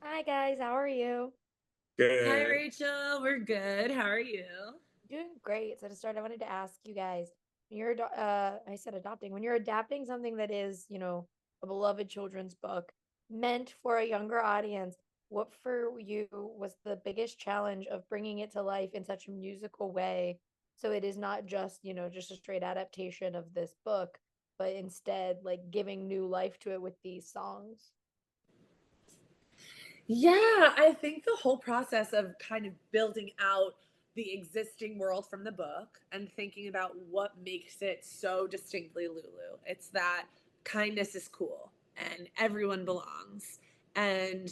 Hi guys, how are you? Hi, Good. Rachel. We're good. How are you? Doing great. So to start, I wanted to ask you guys, when I said adopting, when you're adapting something that is, a beloved children's book meant for a younger audience, what for you was the biggest challenge of bringing it to life in such a musical way? So it is not just, just a straight adaptation of this book, but instead like giving new life to it with these songs. Yeah, I think the whole process of kind of building out the existing world from the book and thinking about what makes it so distinctly Lulu. It's that kindness is cool and everyone belongs. And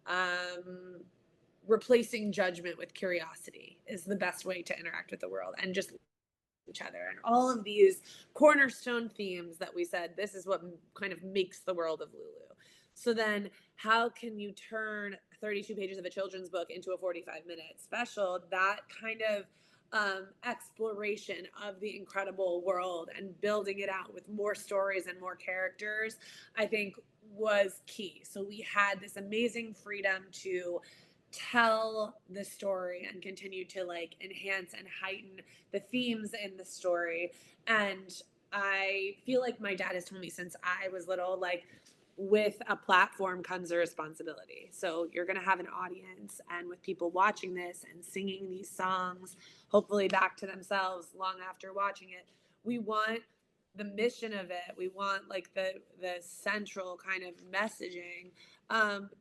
um, replacing judgment with curiosity is the best way to interact with the world and just each other, and all of these cornerstone themes that we said this is what kind of makes the world of Lulu. So then how can you turn 32 pages of a children's book into a 45-minute special? That kind of exploration of the incredible world and building it out with more stories and more characters, I think, was key. So we had this amazing freedom to tell the story and continue to like enhance and heighten the themes in the story. And I feel like my dad has told me since I was little, like, with a platform comes a responsibility. So you're going to have an audience, and with people watching this and singing these songs, hopefully back to themselves long after watching it, we want the mission of it. We want like the central kind of messaging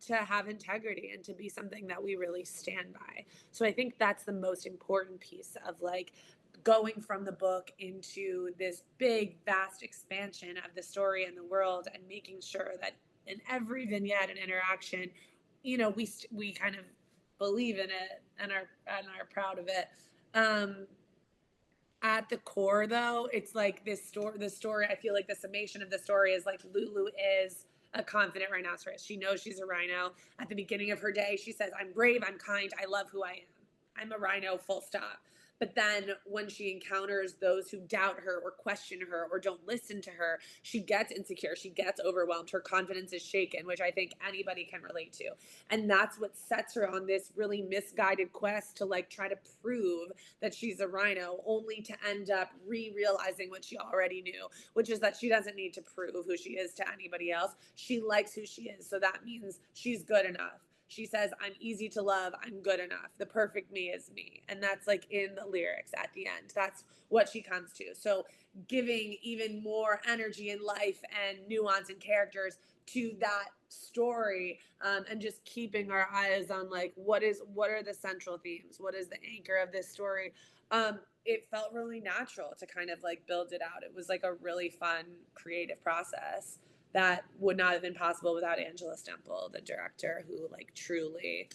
to have integrity and to be something that we really stand by. So I think that's the most important piece of like going from the book into this big, vast expansion of the story and the world, and making sure that in every vignette and interaction, we kind of believe in it and are proud of it. Um, at the core, though, it's like this story. The story, I feel like the summation of the story is like Lulu is a confident rhinoceros. She knows she's a rhino. At the beginning of her day, she says, "I'm brave, I'm kind, I love who I am. I'm a rhino, full stop." But then when she encounters those who doubt her or question her or don't listen to her, she gets insecure. She gets overwhelmed. Her confidence is shaken, which I think anybody can relate to. And that's what sets her on this really misguided quest to like try to prove that she's a rhino, only to end up realizing what she already knew, which is that she doesn't need to prove who she is to anybody else. She likes who she is. So that means she's good enough. She says, "I'm easy to love. I'm good enough. The perfect me is me." And that's like in the lyrics at the end. That's what she comes to. So giving even more energy and life and nuance and characters to that story, and just keeping our eyes on like what are the central themes, what is the anchor of this story. It felt really natural to kind of like build it out. It was like a really fun creative process that would not have been possible without Angela Stemple, the director, who like truly,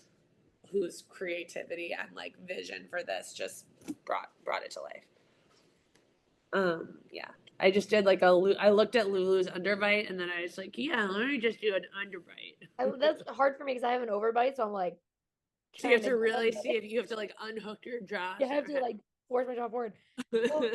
whose creativity and like vision for this just brought it to life. Yeah. I just did like I looked at Lulu's underbite, and then I was like, yeah, let me just do an underbite. That's hard for me because I have an overbite, so I'm like So you have trying to to get really under see it. if you have to like unhook your jaw. You have to like force myself forward. Well,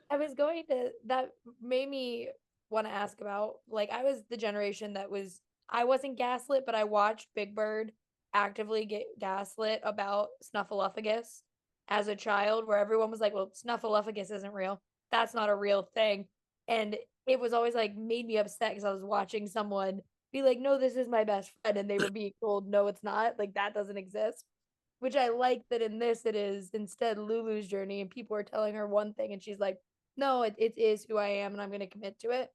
I was going to that made me want to ask about like I was the generation that was I wasn't gaslit, but I watched Big Bird actively get gaslit about Snuffleupagus as a child, where everyone was like, "Well, Snuffleupagus isn't real. That's not a real thing," and it was always like made me upset because I was watching someone be like, "No, this is my best friend," and they were being told, "No, it's not. Like that doesn't exist." Which I like that in this it is instead Lulu's journey and people are telling her one thing and she's like, no, it is who I am and I'm going to commit to it.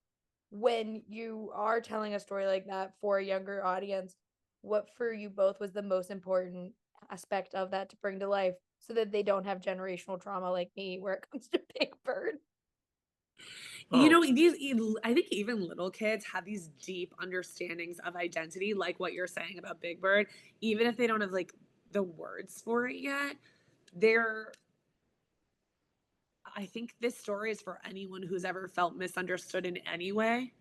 When you are telling a story like that for a younger audience, what for you both was the most important aspect of that to bring to life so that they don't have generational trauma like me where it comes to Big Bird? You Oh, know, I think even little kids have these deep understandings of identity, like what you're saying about Big Bird, even if they don't have like the words for it yet. They're, I think this story is for anyone who's ever felt misunderstood in any way.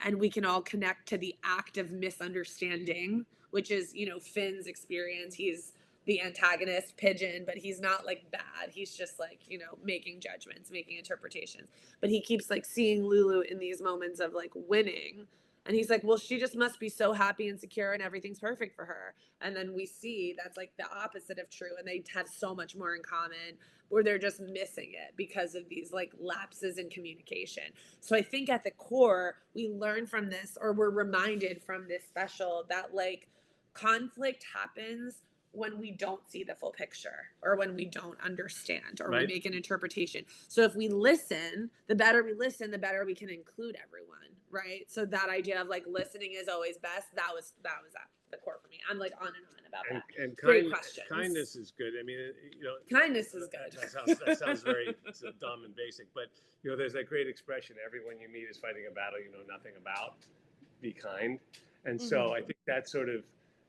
And we can all connect to the act of misunderstanding, which is, Finn's experience. He's the antagonist, Pigeon, but he's not like bad. He's just like, making judgments, making interpretations. But he keeps like seeing Lulu in these moments of like winning, And he's like, well, she just must be so happy and secure and everything's perfect for her. And then we see that's like the opposite of true. And they have so much more in common, where they're just missing it because of these like lapses in communication. So I think at the core, we learn from this, or we're reminded from this special, that like conflict happens when we don't see the full picture, or when we don't understand, or we make an interpretation. So if we listen, the better we listen, the better we can include everyone, right? So that idea of like listening is always best, that was at the core for me. I'm like on and on about that. And Great questions. kindness is good. I mean, kindness is good. That sounds very dumb and basic, but there's that great expression: everyone you meet is fighting a battle you know nothing about. Be kind. And so I think that's sort of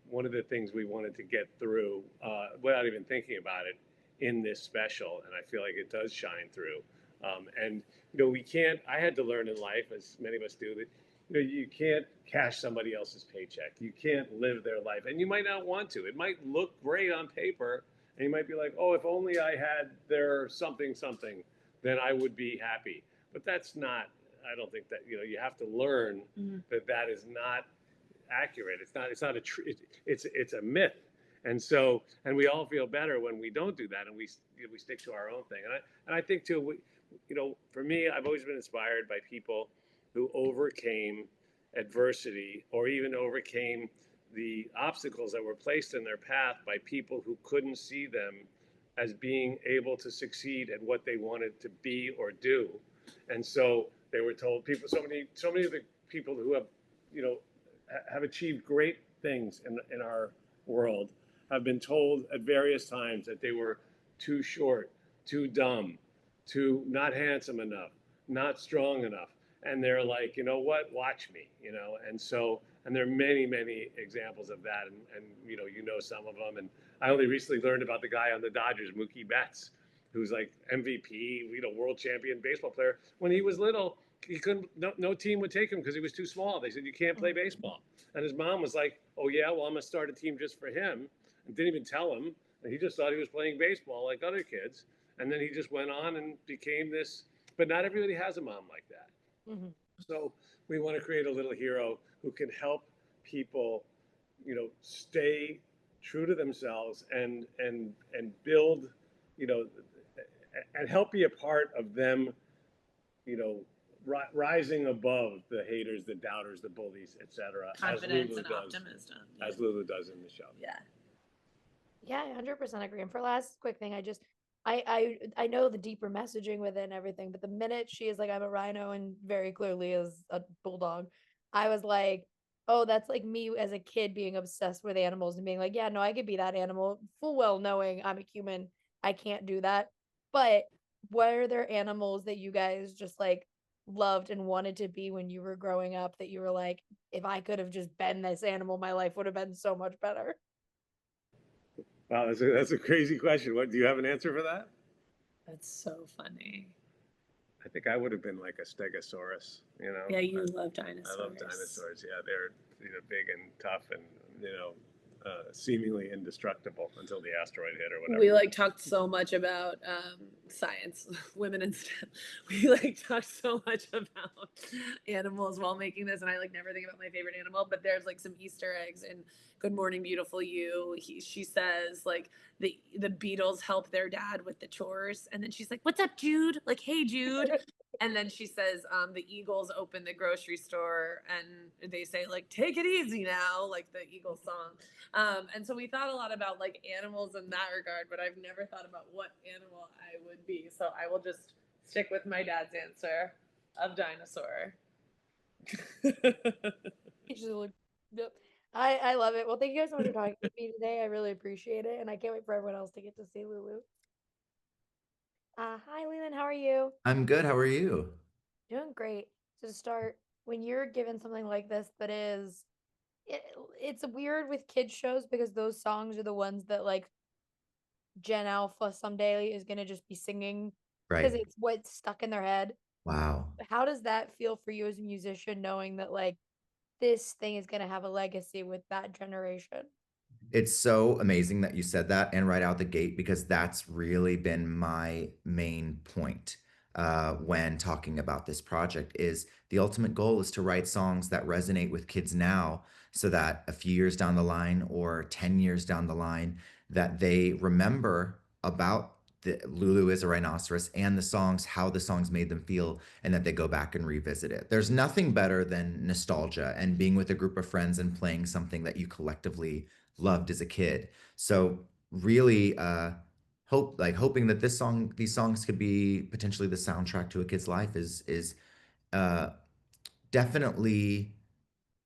one of the things we wanted to get through without even thinking about it in this special. And I feel like it does shine through. And we can't. I had to learn in life, as many of us do, that you can't cash somebody else's paycheck. You can't live their life, and you might not want to. It might look great on paper, and you might be like, "Oh, if only I had their something, then I would be happy." But that's not. I don't think that you have to learn that is not accurate. It's not a it's a myth. And so, and we all feel better when we don't do that, and we stick to our own thing. And I think too, for me, I've always been inspired by people who overcame adversity, or even overcame the obstacles that were placed in their path by people who couldn't see them as being able to succeed at what they wanted to be or do. And so they were told, so many of the people who have achieved great things in our world have been told at various times that they were too short, too dumb, too not handsome enough, not strong enough. And they're like, you know what, watch me, And so, and there are many, many examples of that. And some of them. And I only recently learned about the guy on the Dodgers, Mookie Betts, who's like MVP, world champion baseball player. When he was little, he couldn't, no team would take him because he was too small. They said, you can't play baseball. And his mom was like, oh yeah, well, I'm gonna start a team just for him. And didn't even tell him. And he just thought he was playing baseball like other kids. And then he just went on and became this, but not everybody has a mom like that. So we want to create a little hero who can help people, stay true to themselves and build, and help be a part of them, rising above the haters, the doubters, the bullies, etc. Confidence and optimism. As Lulu does in the show. Yeah. Yeah, I 100% agree. And for last quick thing, I know the deeper messaging within everything, but the minute she is like, I'm a rhino, and very clearly is a bulldog, I was like, oh, that's like me as a kid being obsessed with animals and being like, yeah, no, I could be that animal, full well knowing I'm a human. I can't do that. But were there animals that you guys just like loved and wanted to be when you were growing up, that you were like, if I could have just been this animal, my life would have been so much better? Wow, that's a crazy question. What do you have an answer for that? That's so funny. I think I would have been like a stegosaurus, Yeah, you love dinosaurs. I love dinosaurs. Yeah, they're big and tough, and seemingly indestructible until the asteroid hit or whatever. We like talked so much about science, women and STEM. We like talked so much about animals while making this, and I like never think about my favorite animal, but there's like some Easter eggs in Good Morning Beautiful You. She says like the Beatles help their dad with the chores, and then she's like, "What's up, Jude?" Like, "Hey, Jude." And then she says, the Eagles open the grocery store and they say like, "Take it easy now," like the Eagles song. And so we thought a lot about like animals in that regard, but I've never thought about what animal I would be. So I will just stick with my dad's answer of dinosaur. Yep. I love it. Well, thank you guys so much for talking to me today. I really appreciate it. And I can't wait for everyone else to get to see Lulu. Hi, Leland. How are you? I'm good. How are you? Doing great. So to start, when you're given something like this that is it's weird with kids shows because those songs are the ones that like Gen Alpha someday is gonna just be singing because Right. it's what's stuck in their head. Wow. How does that feel for you as a musician, knowing that like this thing is gonna have a legacy with that generation? It's so amazing that you said that and right out the gate because that's really been my main point. when talking about this project is the ultimate goal is to write songs that resonate with kids now so that a few years down the line or 10 years down the line that they remember about the Lulu is a Rhinoceros and the songs, how the songs made them feel, and that they go back and revisit it. There's nothing better than nostalgia and being with a group of friends and playing something that you collectively loved as a kid. So really hoping that these songs could be potentially the soundtrack to a kid's life is uh definitely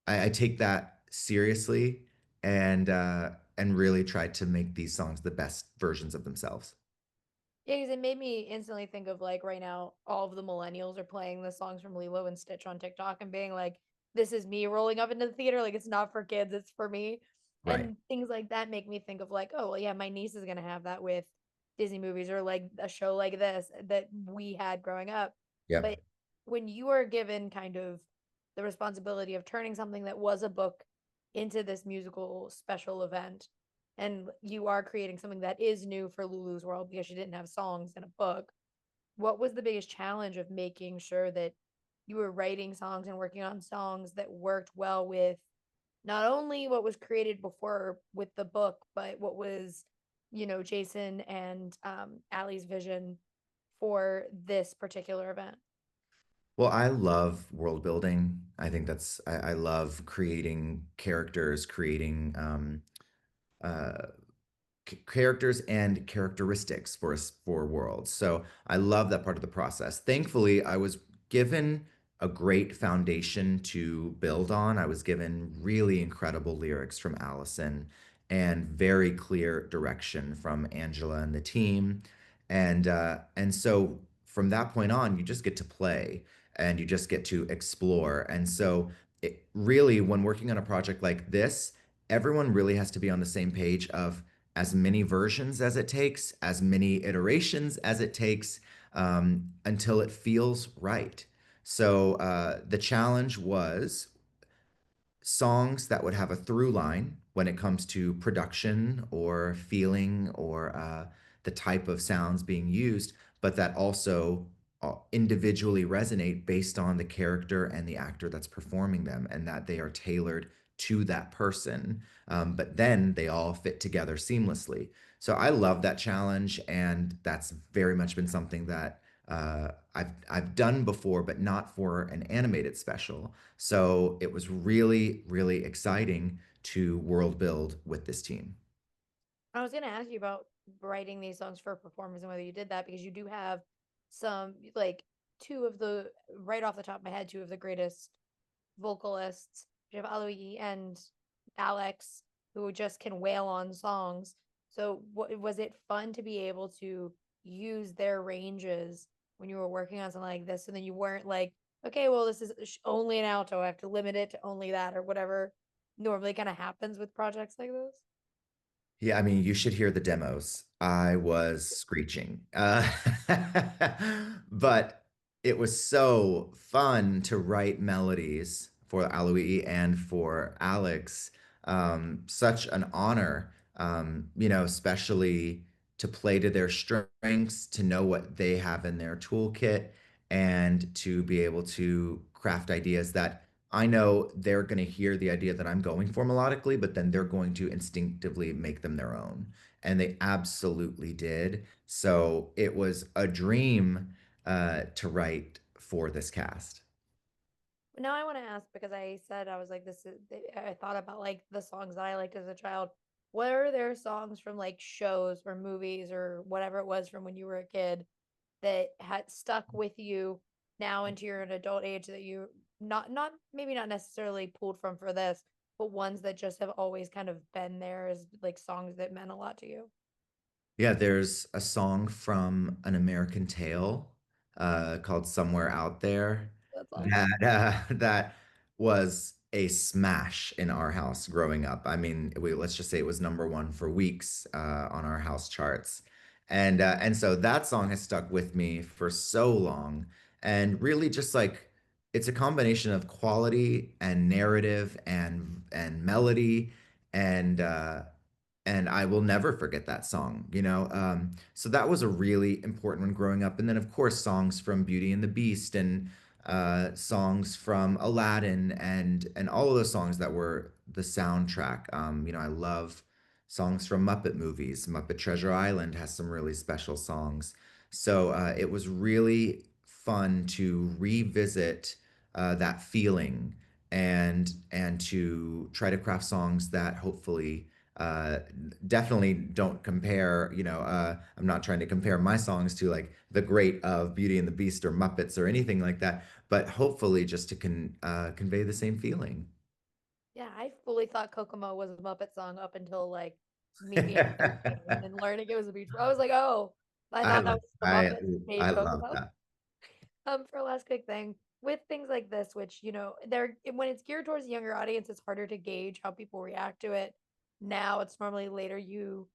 I take that seriously and really try to make these songs the best versions of themselves. Yeah, because it made me instantly think of like right now, all of the millennials are playing the songs from Lilo and Stitch on TikTok and being like, "This is me rolling up into the theater. Like it's not for kids, it's for me." Right. And things like that make me think of like, oh well, yeah, my niece is gonna have that with Disney movies or like a show like this that we had growing up. Yep. But when you are given kind of the responsibility of turning something that was a book into this musical special event, and you are creating something that is new for Lulu's World because she didn't have songs in a book. What was the biggest challenge of making sure that you were writing songs and working on songs that worked well with not only what was created before with the book, but what was, Jason and Allie's vision for this particular event? Well, I love world building. I think I love creating characters, creating uh, characters and characteristics for worlds. So I love that part of the process. Thankfully, I was given a great foundation to build on. I was given really incredible lyrics from Allison and very clear direction from Angela and the team. And so from that point on, you just get to play and you just get to explore. And so really, when working on a project like this, everyone really has to be on the same page of as many versions as it takes, as many iterations as it takes, until it feels right. So the challenge was songs that would have a through line when it comes to production or feeling or the type of sounds being used, but that also individually resonate based on the character and the actor that's performing them, and that they are tailored to that person. But then they all fit together seamlessly. So I love that challenge, and that's very much been something that I've done before, but not for an animated special. So it was really, really exciting to world build with this team. I was gonna ask you about writing these songs for performers and whether you did that because you do have some like two of the right off the top of my head, two of the greatest vocalists. You have Aloe and Alex who just can wail on songs. So what was it fun to be able to use their ranges when you were working on something like this? And then you weren't like, okay, well, this is only an alto. I have to limit it to only that or whatever normally kind of happens with projects like this. Yeah, I mean, you should hear the demos. I was screeching. But it was so fun to write melodies for Aloe and for Alex. Such an honor, especially to play to their strengths, to know what they have in their toolkit, and to be able to craft ideas that I know they're going to hear the idea that I'm going for melodically, but then they're going to instinctively make them their own. And they absolutely did. So it was a dream to write for this cast. Now I want to ask because I said I was like this is I thought about like the songs that I liked as a child. What are there songs from like shows or movies or whatever it was from when you were a kid that had stuck with you now into your an adult age that you not maybe not necessarily pulled from for this, but ones that just have always kind of been there as like songs that meant a lot to you? Yeah, there's a song from An American Tail called Somewhere Out There That song. that was a smash in our house growing up. I mean, let's just say it was number one for weeks on our house charts. And so that song has stuck with me for so long. And really just like it's a combination of quality and narrative and melody and and I will never forget that song, you know. So that was a really important one growing up. And then, of course, songs from Beauty and the Beast and songs from Aladdin and all of those songs that were the soundtrack. You know, I love songs from Muppet movies. Muppet Treasure Island has some really special songs. So it was really fun to revisit that feeling and to try to craft songs that hopefully uh definitely don't compare, you know, I'm not trying to compare my songs to like the great of Beauty and the Beast or Muppets or anything like that, but hopefully just to convey the same feeling. Yeah, I fully thought Kokomo was a Muppet song up until like me being 13 and then learning it was a Beach Boy. I was like, oh, I I thought that love was the Muppets I made love Kokomo. that. For a last quick thing, with things like this, which they're when it's geared towards a younger audience, it's harder to gauge how people react to it. Now it's normally later you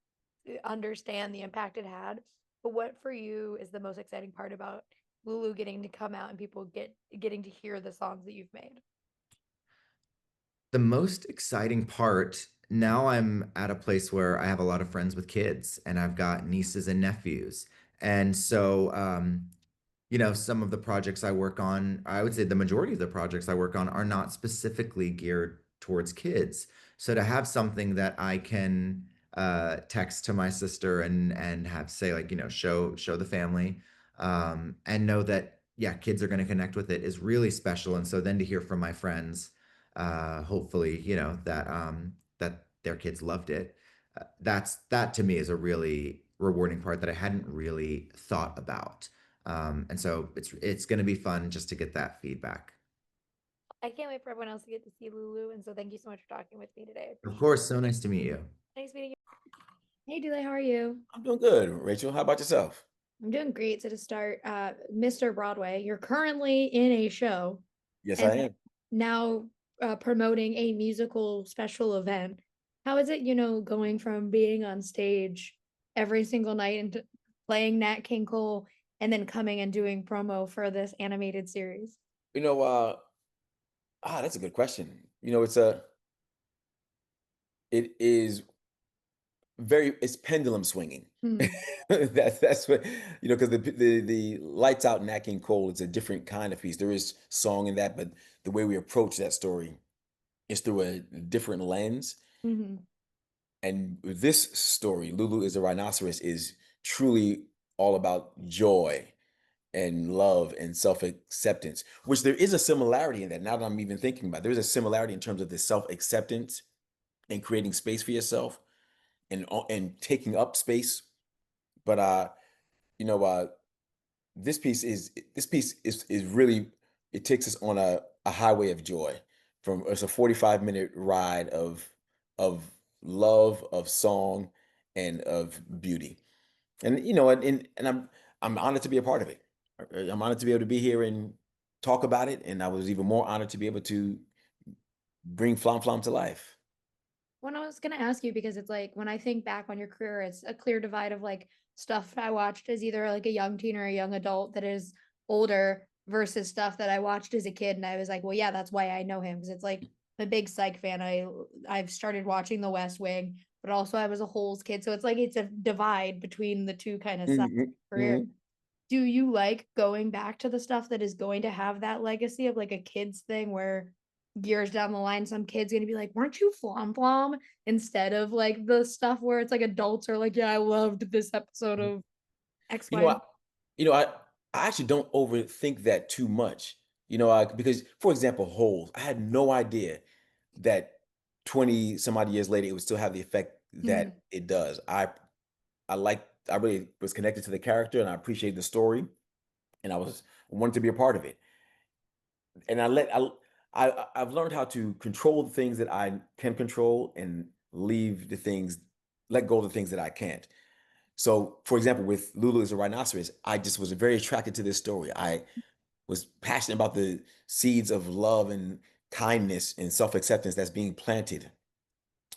understand the impact it had. But what for you is the most exciting part about Lulu getting to come out and people getting to hear the songs that you've made? The most exciting part, now I'm at a place where I have a lot of friends with kids and I've got nieces and nephews. And so you know, some of the projects I work on, I would say the majority of the projects I work on are not specifically geared towards kids. So to have something that I can text to my sister and have say like, you know, show the family, and know that yeah, kids are going to connect with it is really special. And so then to hear from my friends, hopefully, you know, that their kids loved it. That to me is a really rewarding part that I hadn't really thought about. And so it's going to be fun just to get that feedback. I can't wait for everyone else to get to see Lulu. And so thank you so much for talking with me today. I Of appreciate it. course, so nice to meet you. Nice meeting you. Hey, Dulé, how are you? I'm doing good, Rachel. How about yourself? I'm doing great. So to start, Mr. Broadway, you're currently in a show Yes, and I am. now promoting a musical special event. How is it, going from being on stage every single night and playing Nat King Cole and then coming and doing promo for this animated series? You know, that's a good question. It is it's pendulum swinging. Hmm. That's what because the lights out Nat King Cole is a different kind of piece. There is song in that, but the way we approach that story is through a different lens. Hmm. And with this story, Lulu is a Rhinoceros is truly all about joy and love and self-acceptance, which there is a similarity in that. Now that I'm even thinking about it, there's a similarity in terms of the self-acceptance and creating space for yourself and taking up space. But you know, this piece is really it takes us on a highway of joy. From it's a 45-minute ride of love, of song, and of beauty. And and I'm honored to be a part of it. I'm honored to be able to be here and talk about it, and I was even more honored to be able to bring Flam Flam to life. When I was gonna ask you because it's like when I think back on your career, it's a clear divide of like stuff I watched as either like a young teen or a young adult that is older versus stuff that I watched as a kid and I was like, well, yeah, that's why I know him because it's like I'm a big Psych fan. I've started watching The West Wing, but also I was a Holes kid, so it's like it's a divide between the two kind of sides Hmm. of career. Hmm. Do you like going back to the stuff that is going to have that legacy of like a kids thing where years down the line some kid's gonna be like, weren't you Flom Flom, instead of like the stuff where it's like adults are like, yeah, I loved this episode of You know, XY. I, you know, I actually don't overthink that too much. Because for example, holes. I had no idea that 20 some odd years later it would still have the effect Mhm. that it does. I really was connected to the character and I appreciated the story and wanted to be a part of it. And I've learned how to control the things that I can control and let go of the things that I can't. So, for example, with Lulu is a Rhinoceros, I just was very attracted to this story. I was passionate about the seeds of love and kindness and self-acceptance that's being planted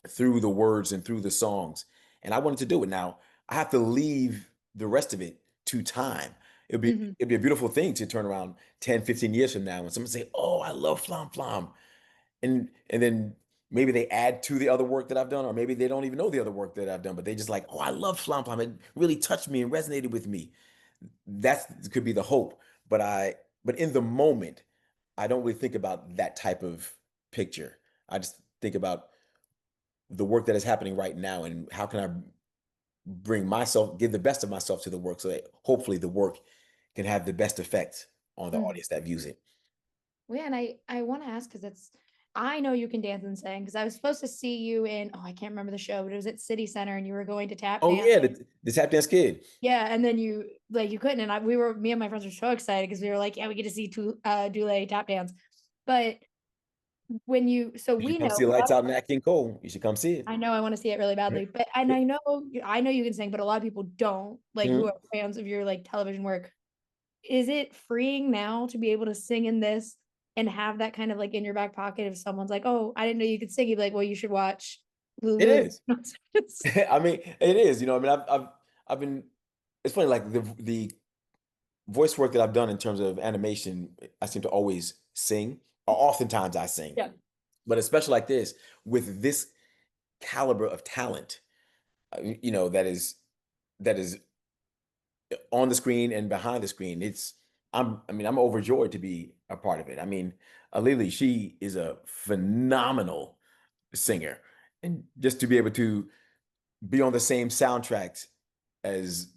through the words and through the songs. And I wanted to do it. Now, I have to leave the rest of it to time. Mhm. It'd be a beautiful thing to turn around 10, 15 years from now and someone say, "Oh, I love Flam Flam." And then maybe they add to the other work that I've done, or maybe they don't even know the other work that I've done, but they just like, oh, I love Flam Flam. It really touched me and resonated with me. That could be the hope. But in the moment, I don't really think about that type of picture. I just think about the work that is happening right now and how can I give the best of myself to the work so that hopefully the work can have the best effect on the audience that views it. Well, yeah, and I want to ask because I know you can dance and sing because I was supposed to see you in, I can't remember the show, but it was at City Center and you were going to tap Oh dance. yeah, the tap dance kid. Yeah, and then you couldn't, and me and my friends were so excited because we were like, yeah, we get to see Dulé tap dance. But when you, so You should we come know, see Lights Out in Nat King Cole. You should come see it. I know I want to see it really badly, but and I know you can sing, but a lot of people don't who Mhm. are fans of your television work. Is it freeing now to be able to sing in this and have that kind of in your back pocket if someone's like, oh, I didn't know you could sing, you'd be like, well, you should watch It Lulu. is. I mean, it is. I mean, I've been. It's funny, like the voice work that I've done in terms of animation. I seem to always sing, or oftentimes I sing. Yeah. But especially like this, with this caliber of talent, that is on the screen and behind the screen. I'm overjoyed to be a part of it. I mean, Alili, she is a phenomenal singer, and just to be able to be on the same soundtracks as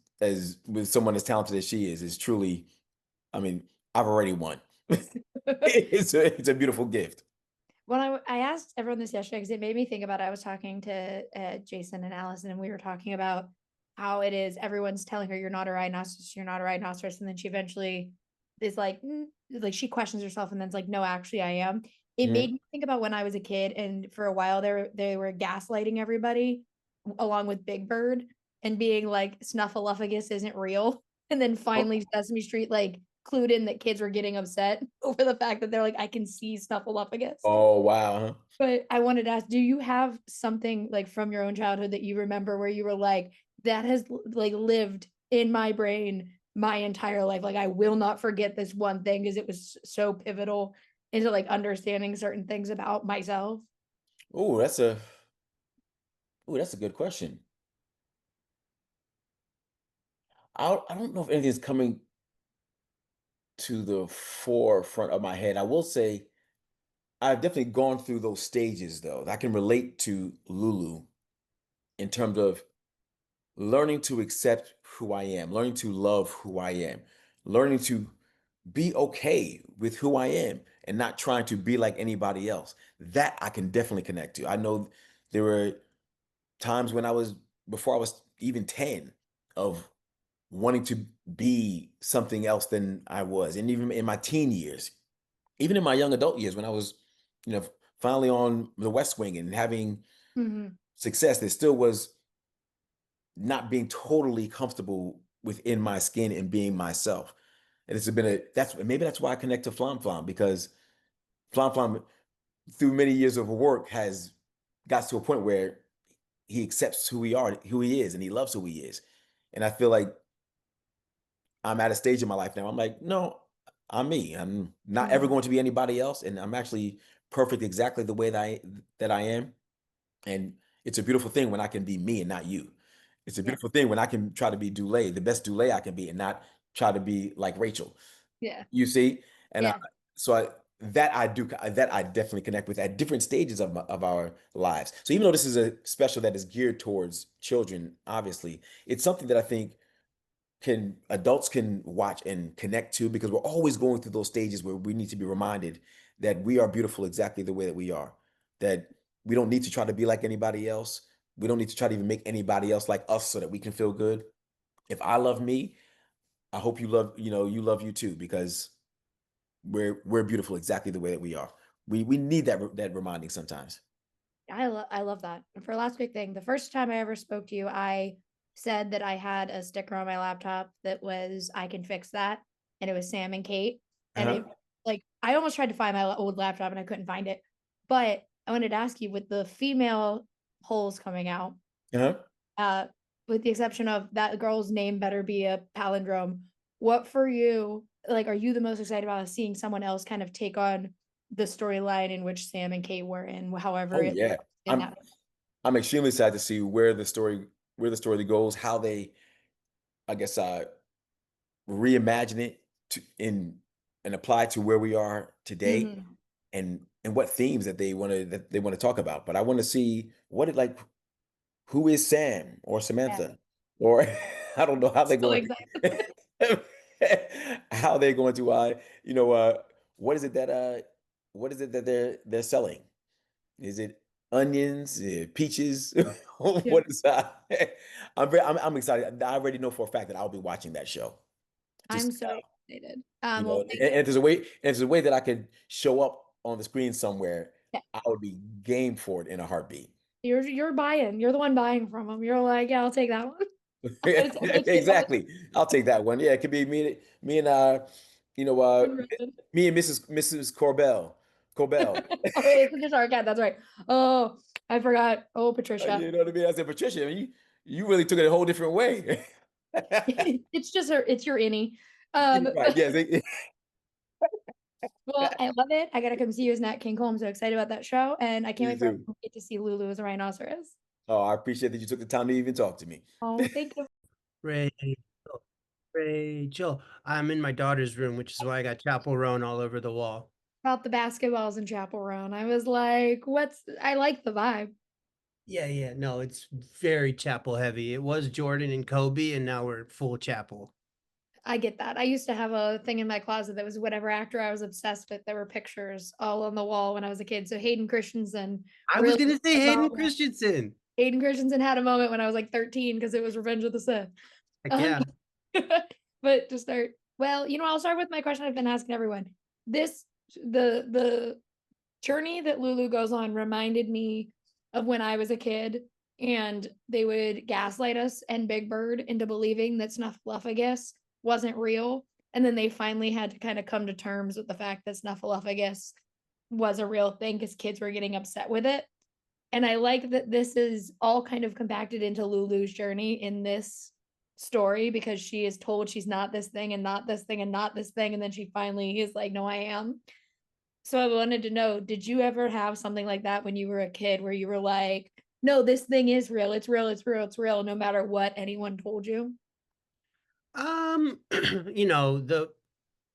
with someone as talented as she is truly, I mean, I've already won. It's a beautiful gift. When I asked everyone this yesterday because it made me think about it. I was talking to Jason and Allison, and we were talking about how it is everyone's telling her you're not a rhinoceros, you're not a rhinoceros, and then she eventually is like she questions herself, and then it's like, no, actually, I am. It Mhm. made me think about when I was a kid, and for a while they were gaslighting everybody, along with Big Bird, and being like Snuffleupagus isn't real, and then finally Sesame Street clued in that kids were getting upset over the fact that they're like, I can see Snuffleupagus. Oh wow. Huh? But I wanted to ask, do you have something from your own childhood that you remember where you were like, that has lived in my brain my entire life? Like, I will not forget this one thing because it was so pivotal into understanding certain things about myself. Oh, that's a good question. I don't know if anything's coming to the forefront of my head. I will say I've definitely gone through those stages though. I can relate to Lulu in terms of learning to accept who I am, learning to love who I am, learning to be okay with who I am and not trying to be like anybody else. That I can definitely connect to. I know there were times when before I was even 10, of wanting to be something else than I was. And even in my teen years, even in my young adult years, when I was, you know, finally on the West Wing and having Mm-hmm. success, there still was not being totally comfortable within my skin and being myself. And it's been maybe that's why I connect to Flam Flam, because Flam Flam, through many years of work, has got to a point where he accepts who he is, and he loves who he is. And I feel like I'm at a stage in my life now. I'm like, no, I'm me. I'm not ever Mm-hmm. going to be anybody else, and I'm actually perfect exactly the way that I am. And it's a beautiful thing when I can be me and not you. It's a Yeah. beautiful thing when I can try to be Dulé, the best Dulé I can be, and not try to be like Rachel. Yeah. You see, and Yeah. that I definitely connect with at different stages of our lives. So even though this is a special that is geared towards children, obviously, it's something that I think adults can watch and connect to, because we're always going through those stages where we need to be reminded that we are beautiful exactly the way that we are, that we don't need to try to be like anybody else. We don't need to try to even make anybody else like us so that we can feel good. If I love me, I hope you love you too, because we're beautiful exactly the way that we are. We need that reminding sometimes. I love that. And for last big thing, the first time I ever spoke to you, I said that I had a sticker on my laptop that was I can fix that, and it was Sam and Kate, and Uh-huh. it I almost tried to find my old laptop and I couldn't find it. But I wanted to ask you, with the female holes coming out, Uh-huh. uh, with the exception of that girl's name better be a palindrome. What for you? Are you the most excited about seeing someone else kind of take on the storyline in which Sam and Kate were in, however Oh it yeah. in that. I'm extremely excited to see where the story goes, how they, I guess, reimagine it and apply to where we are today, Mhm. and what themes that they want to talk about. But I want to see who is Sam or Yeah. Samantha, or I don't know how they're So going excited. to how they're going to what is it that they're selling? Is it onions, peaches? Yeah. What is I'm excited. I already know for a fact that I'll be watching that show. I'm Just so excited. and if there's a way that I could show up on the screen somewhere, Yeah. I would be game for it in a heartbeat. You're buying. You're the one buying from them. You're like, yeah, I'll take that one. I'm gonna Exactly. I'll take that one. Yeah, it could be me and you know, me and Mrs. Corbell. Oh, wait, it's Patricia Arquette. That's right. Oh, I forgot. Oh, Patricia. You know what I mean? I said, Patricia, you really took it a whole different way. It's just her. It's your innie. Right. Yes. Well, I love it. I gotta come see you as Nat King Cole. I'm so excited about that show, and I can't Me wait for too. everyone to get to see Lulu as a rhinoceros. Oh, I appreciate that you took the time to even talk to me. Oh, thank you. Rachel, Rachel. I'm in my daughter's room, which is why I got Chapel Roan all over the wall. About the basketballs in Chapel Roan. I was like, I like the vibe. Yeah. No, it's very Chapel heavy. It was Jordan and Kobe, and now we're full Chapel. I get that. I used to have a thing in my closet that was whatever actor I was obsessed with. There were pictures all on the wall when I was a kid. So Hayden Christensen. I was really gonna say Hayden moment. Christensen. Hayden Christensen had a moment when I was like 13 because it was Revenge of the Sith. Heck yeah. But to start, well, I'll start with my question I've been asking everyone. The journey that Lulu goes on reminded me of when I was a kid and they would gaslight us and Big Bird into believing that Snuffleupagus wasn't real. And then they finally had to kind of come to terms with the fact that Snuffleupagus was a real thing because kids were getting upset with it. And I like that this is all kind of compacted into Lulu's journey in this story because she is told she's not this thing and not this thing and not this thing. And then she finally is like, no, I am. So I wanted to know, did you ever have something like that when you were a kid where you were like, no, this thing is real. It's real. It's real. It's real. No matter what anyone told you. The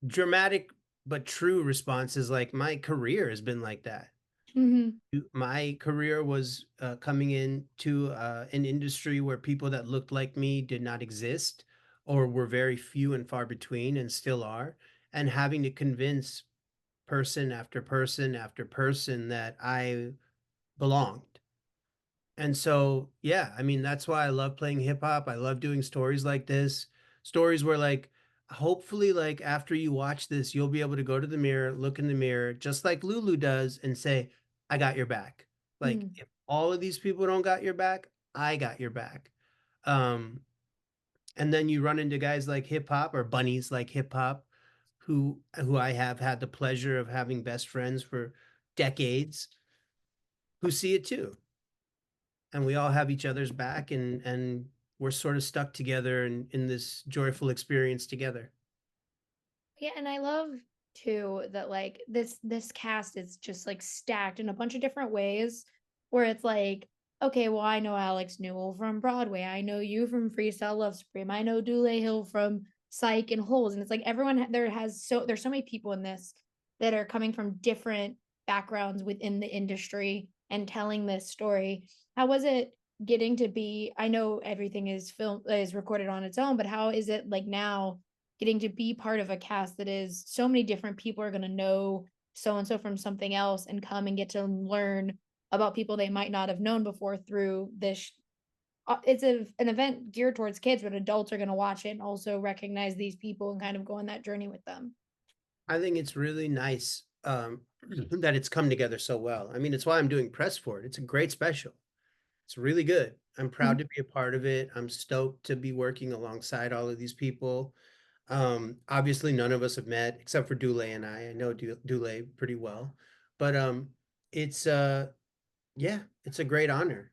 dramatic but true response is like my career has been like that. My career was coming into an industry where people that looked like me did not exist or were very few and far between and still are, and having to convince person after person after person that I belonged. And so, yeah, I mean, that's why I love playing hip hop. I love doing stories like this, stories where, like, hopefully, like, after you watch this, you'll be able to go to the mirror, look in the mirror, just like Lulu does, and say, I got your back. Like, if all of these people don't got your back, I got your back. And then you run into guys like hip hop or bunnies like hip hop, who I have had the pleasure of having best friends for decades, who see it too. And we all have each other's back, and we're sort of stuck together in this joyful experience together. Yeah, and I love too that like this cast is just like stacked in a bunch of different ways where it's like, okay, well, I know Alex Newell from Broadway. I know you from Freestyle Love Supreme. I know Dulé Hill from Psych and Holes. And it's like everyone there's so many people in this that are coming from different backgrounds within the industry and telling this story. How was it getting to be? I know everything is recorded on its own, but how is it like now getting to be part of a cast that is so many different people are going to know so and so from something else and come and get to learn about people they might not have known before through this. It's an event geared towards kids, but adults are going to watch it and also recognize these people and kind of go on that journey with them. I think it's really nice that it's come together so well. I mean, it's why I'm doing press for it. It's a great special. It's really good. I'm proud to be a part of it. I'm stoked to be working alongside all of these people. Obviously none of us have met except for Dulé and I know Dulé pretty well, but it's it's a great honor,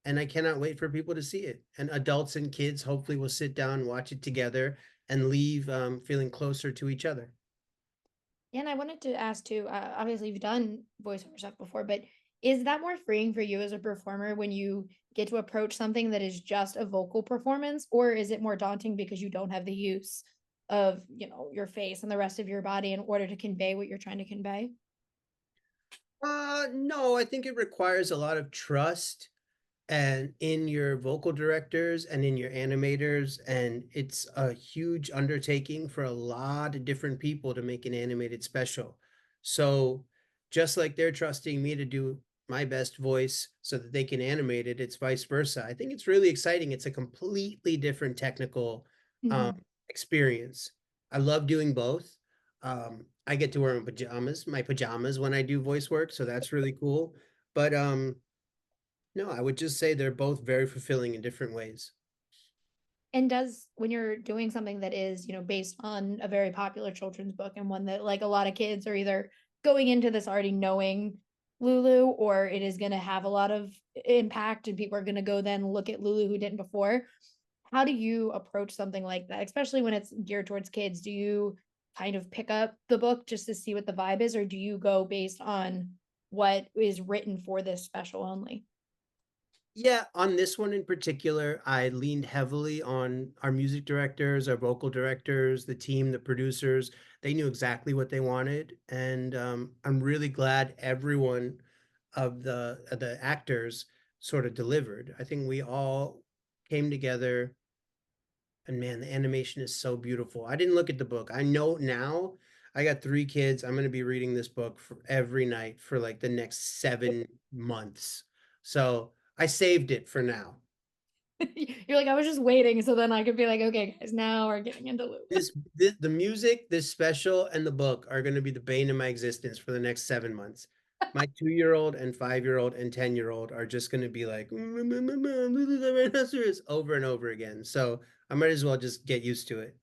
and I cannot wait for people to see it, and adults and kids hopefully will sit down and watch it together and leave feeling closer to each other. And I wanted to ask too, obviously you've done voiceover stuff before, but is that more freeing for you as a performer when you get to approach something that is just a vocal performance, or is it more daunting because you don't have the use of, your face and the rest of your body in order to convey what you're trying to convey? No, I think it requires a lot of trust and in your vocal directors and in your animators, and it's a huge undertaking for a lot of different people to make an animated special. So just like they're trusting me to do my best voice so that they can animate it, it's vice versa. I think it's really exciting. It's a completely different technical Mhm. experience. I love doing both. I get to wear my pajamas when I do voice work, so that's really cool. But no, I would just say they're both very fulfilling in different ways. And does when you're doing something that is, based on a very popular children's book and one that like a lot of kids are either going into this already knowing Lulu, or it is going to have a lot of impact and people are going to go then look at Lulu who didn't before. How do you approach something like that, especially when it's geared towards kids? Do you kind of pick up the book just to see what the vibe is, or do you go based on what is written for this special only? Yeah, on this one in particular, I leaned heavily on our music directors, our vocal directors, the team, the producers. They knew exactly what they wanted, and I'm really glad everyone of the actors sort of delivered. I think we all came together, and man, the animation is so beautiful. I didn't look at the book. I know now. I got 3 kids. I'm going to be reading this book for every night for like the next 7 months. So I saved it for now. You're like, I was just waiting so then I could be like, okay, guys, now we're getting into Lulu. The music, this special, and the book are going to be the bane of my existence for the next 7 months. My 2-year-old and 5-year-old and 10-year-old are just going to be like Rhinoceros over and over again. So I might as well just get used to it.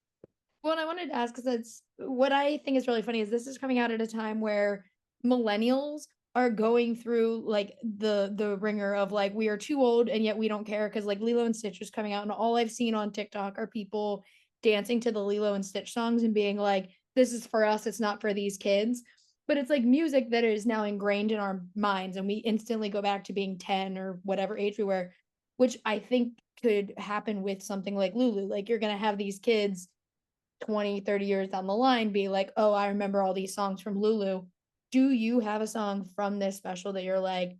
Well, and I wanted to ask because that's what I think is really funny is this is coming out at a time where millennials are going through like the ringer of like we are too old and yet we don't care because like Lilo and Stitch is coming out and all I've seen on TikTok are people dancing to the Lilo and Stitch songs and being like, this is for us, it's not for these kids. But it's like music that is now ingrained in our minds and we instantly go back to being 10 or whatever age we were, which I think could happen with something like Lulu. Like you're gonna have these kids 20, 30 years down the line be like, oh, I remember all these songs from Lulu. Do you have a song from this special that you're like,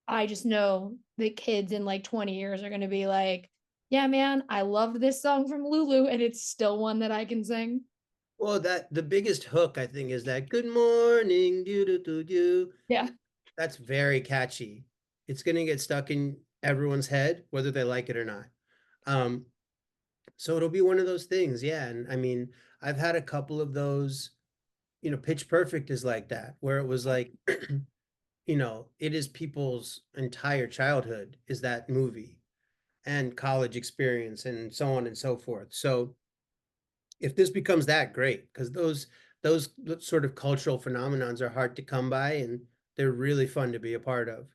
I just know the kids in like 20 years are going to be like, yeah, man, I love this song from Lulu and it's still one that I can sing? Well, that the biggest hook I think is that "Good morning, do do do do." Yeah. That's very catchy. It's gonna get stuck in everyone's head, whether they like it or not. Um, so it'll be one of those things, yeah. And I mean, I've had a couple of those. Pitch Perfect is like that, where it was like, it is people's entire childhood is that movie and college experience and so on and so forth. So if this becomes that, great, because those sort of cultural phenomenons are hard to come by and they're really fun to be a part of.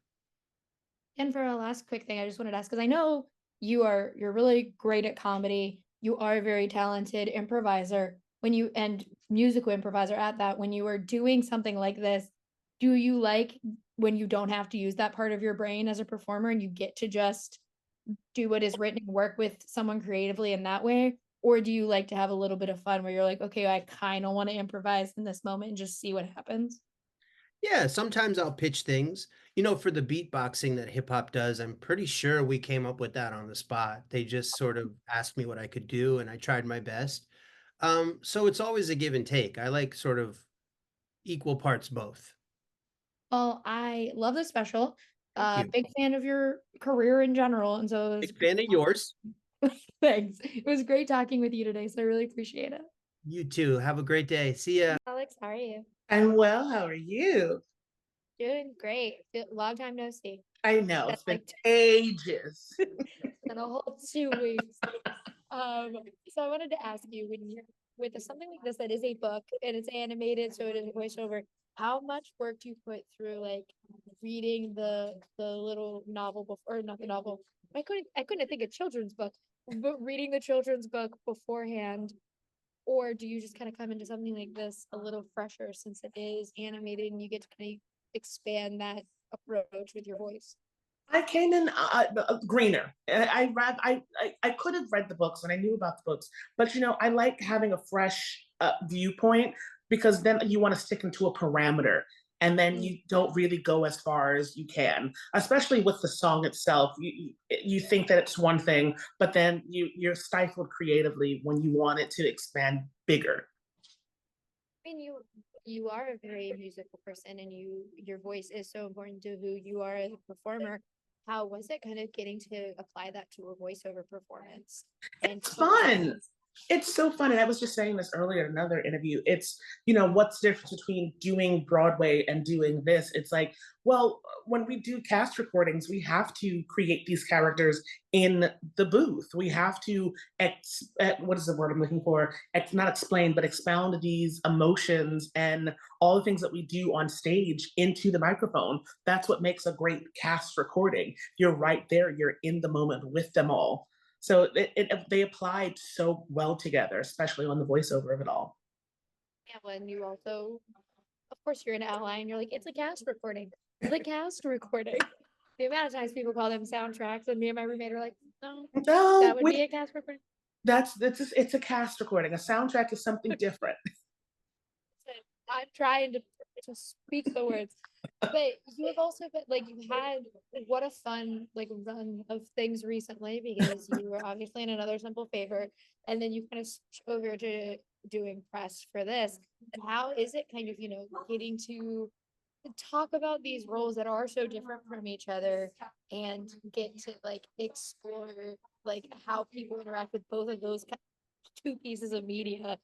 And for a last quick thing, I just wanted to ask because I know you're really great at comedy. You are a very talented improviser. When you and musical improviser at that, when you are doing something like this, do you like when you don't have to use that part of your brain as a performer and you get to just do what is written and work with someone creatively in that way? Or do you like to have a little bit of fun where you're like, okay, I kind of want to improvise in this moment and just see what happens? Yeah, sometimes I'll pitch things. For the beatboxing that hip hop does, I'm pretty sure we came up with that on the spot. They just sort of asked me what I could do, and I tried my best. So it's always a give and take. I like sort of equal parts both. Well, I love this special. Thank you. Big fan of your career in general, and so it was Big fan of yours. thanks. It was great talking with you today, so I really appreciate it. You too. Have a great day. See ya. Alex, how are you? I'm well. How are you? Doing great. Long time no see. I know That's it's been like ages. been a whole 2 weeks. So I wanted to ask you when you're with something like this that is a book and it's animated, so it is voiceover. How much work do you put through like reading the little novel before, or not the novel? I couldn't think of children's book, but reading the children's book beforehand Or do you just kind of come into something like this a little fresher since it is animated and you get to kind of expand that approach with your voice? I came in greener. I could have read the books and I knew about the books, but I like having a fresh viewpoint because then you want to stick into a parameter, and then you don't really go as far as you can, especially with the song itself. You think that it's one thing, but then you're stifled creatively when you want it to expand bigger. I mean, you are a very musical person, and your voice is so important to who you are as a performer. How was it kind of getting to apply that to a voiceover performance? And It's fun. It's so fun. And I was just saying this earlier in another interview. It's, what's the difference between doing Broadway and doing this? It's like, well, when we do cast recordings, we have to create these characters in the booth. We have to, what is the word I'm looking for? Not explain, but expound these emotions and all the things that we do on stage into the microphone. That's what makes a great cast recording. You're right there. You're in the moment with them all. So they applied so well together, especially on the voiceover of it all. Yeah, when you also, of course, you're an ally and you're like, it's a cast recording. It's a cast recording. The amount of times people call them soundtracks, and me and my roommate are like, no, No, that would be a cast recording. it's a cast recording. A soundtrack is something different. I'm trying to speak the words. But you have also been like you had what a fun like run of things recently, because you were obviously in Another Simple Favor, and then you kind of switch over to doing press for this. How is it kind of getting to talk about these roles that are so different from each other and get to like explore like how people interact with both of those two pieces of media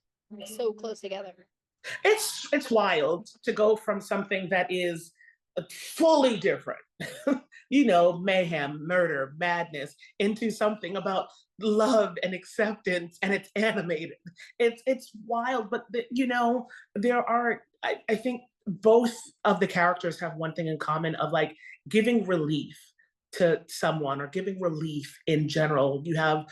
so close together? It's wild to go from something that is fully different, mayhem, murder, madness, into something about love and acceptance, and it's animated. It's wild, but there are. I think both of the characters have one thing in common of like giving relief to someone or giving relief in general. You have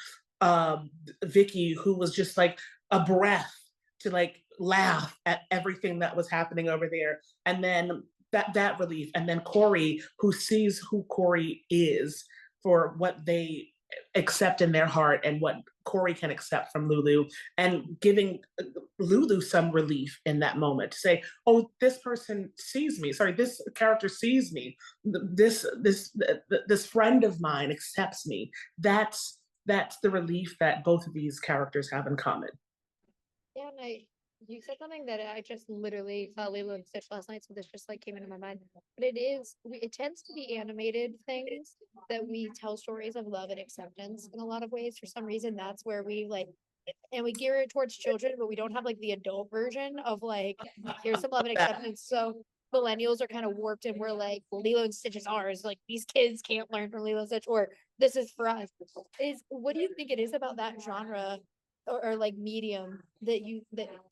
Vicky, who was just like a breath to like laugh at everything that was happening over there, and then that relief, and then Corey, who sees who Corey is for what they accept in their heart and what Corey can accept from Lulu, and giving Lulu some relief in that moment to say, oh, this person sees me, sorry, this character sees me, this friend of mine accepts me. That's the relief that both of these characters have in common. Yeah, and you said something that I just literally saw Lilo and Stitch last night, so this just like came into my mind. But it tends to be animated things that we tell stories of love and acceptance in a lot of ways. For some reason, that's where we like, and we gear it towards children, but we don't have like the adult version of like, here's some love and acceptance. So millennials are kind of warped, and we're like, Lilo and Stitch is ours. Like these kids can't learn from Lilo and Stitch, or this is for us. What do you think it is about that genre or like medium that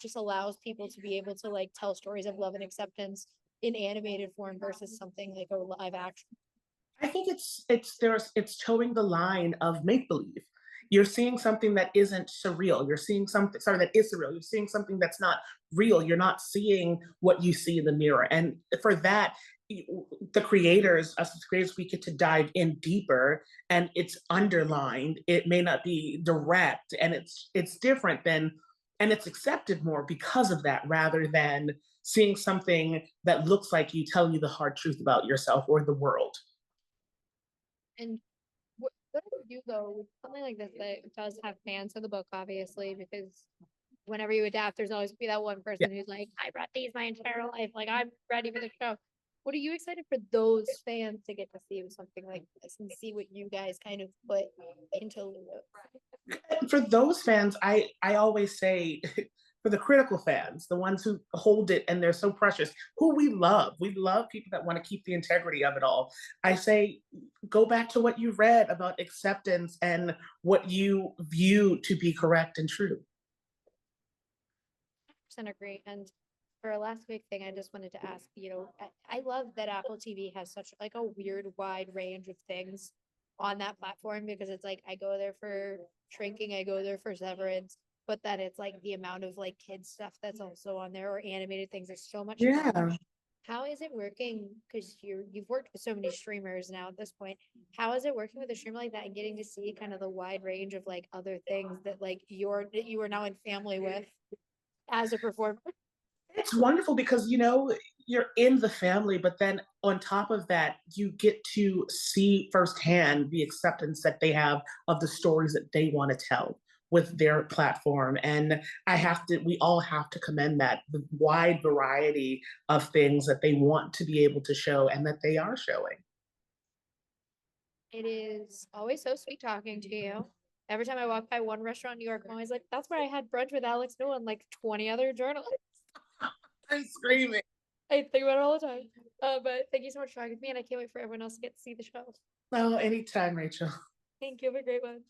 just allows people to be able to like tell stories of love and acceptance in animated form versus something like a live action? I think it's towing the line of make believe. You're seeing something that isn't surreal. You're seeing something, sorry, that is surreal. You're seeing something that's not real. You're not seeing what you see in the mirror. And for that, the creators, us as creators, we get to dive in deeper, and it's underlined. It may not be direct, and it's different than, and it's accepted more because of that, rather than seeing something that looks like you tell you the hard truth about yourself or the world. And what do you go with something like this that does have fans of the book, obviously, because whenever you adapt, there's always be that one person who's like, I read these my entire life, like I'm ready for the show. What are you excited for those fans to get to see with something like this and see what you guys kind of put into Lulu? For those fans, I always say, for the critical fans, the ones who hold it and they're so precious, who we love people that want to keep the integrity of it all. I say, go back to what you read about acceptance and what you view to be correct and true. 100% agree. And for a last quick thing, I just wanted to ask, I love that Apple TV has such like a weird wide range of things on that platform, because it's like I go there for Shrinking, I go there for Severance, but then it's like the amount of like kids stuff that's also on there or animated things is so much Yeah. fun. How is it working? Because you've worked with so many streamers now at this point. How is it working with a streamer like that and getting to see kind of the wide range of like other things that like you are now in family with as a performer? It's wonderful because, you know, you're in the family, but then on top of that, you get to see firsthand the acceptance that they have of the stories that they want to tell with their platform. And we all have to commend that, the wide variety of things that they want to be able to show and that they are showing. It is always so sweet talking to you. Every time I walk by one restaurant in New York, I'm always like, that's where I had brunch with Alex Newell and like 20 other journalists. I'm screaming. I think about it all the time. But thank you so much for talking to me, and I can't wait for everyone else to get to see the show. Oh, anytime, Rachel. Thank you. Have a great one.